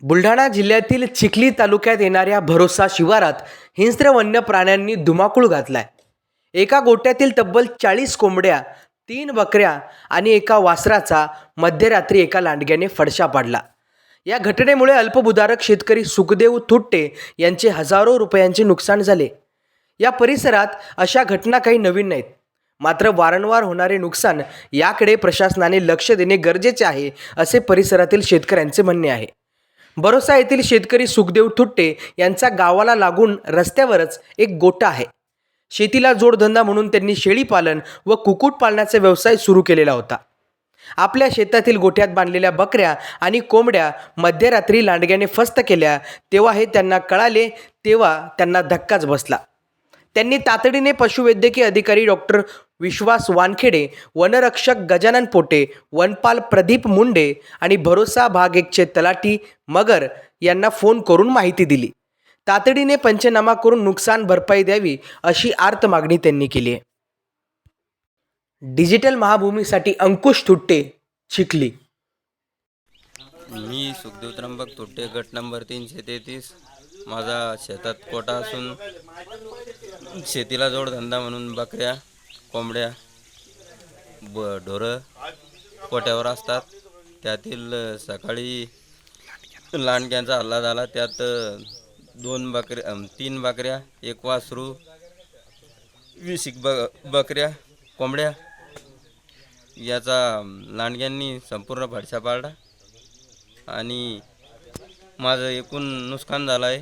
बुलढाणा जिल्ह्यातील चिखली तालुक्यात येणाऱ्या भरोसा शिवारात हिंस्र वन्य प्राण्यांनी धुमाकूळ घातलाय. एका गोट्यातील तब्बल 40 कोंबड्या, 3 बकऱ्या आणि एका वासराचा मध्यरात्री एका लांडग्याने फडशा पाडला. या घटनेमुळे अल्पभूधारक शेतकरी सुखदेव थुट्टे यांचे हजारो रुपयांचे नुकसान झाले. या परिसरात अशा घटना काही नवीन नाहीत, मात्र वारंवार होणारे नुकसान याकडे प्रशासनाने लक्ष देणे गरजेचे आहे, असे परिसरातील शेतकऱ्यांचे म्हणणे आहे. भरोसा येथील शेतकरी सुखदेव थुट्टे यांचा गावाला लागून रस्त्यावरच एक गोठा आहे. शेतीला जोडधंदा म्हणून त्यांनी शेळीपालन व कुक्कुटपालनाचा व्यवसाय सुरू केलेला होता. आपल्या शेतातील गोठ्यात बांधलेल्या बकऱ्या आणि कोंबड्या मध्यरात्री लांडग्याने फस्त केल्या तेव्हा हे त्यांना कळाले, तेव्हा त्यांना धक्काच बसला. त्यांनी तातडीने पशुवैद्यकीय अधिकारी डॉक्टर विश्वास वानखेडे, वनरक्षक गजानन पोटे, वनपाल प्रदीप मुंडे आणि भरोसा भाग 1चे तलाठी मगर यांना फोन करून माहिती दिली. तातडीने पंचनामा करून नुकसान भरपाई द्यावी अशी आर्त मागणी त्यांनी केली आहे. डिजिटल महाभूमीसाठी अंकुश थुट्टे, चिखली. मी सुखदेव त्र्यंबक थुट्टे, गट नंबर 333. माझा शेतात कोटा असून शेतीला जोडधंदा म्हणून बकऱ्या, कोंबड्या, ढोरं कोट्यावर असतात. त्यातील सकाळी लांडग्यांचा हल्ला झाला. त्यात 3 बकऱ्या, 1 वासरू, 20 बकऱ्या, कोंबड्या याचा लांडग्यांनी संपूर्ण फडशा पाडला आणि माझं एकूण नुकसान झालं आहे.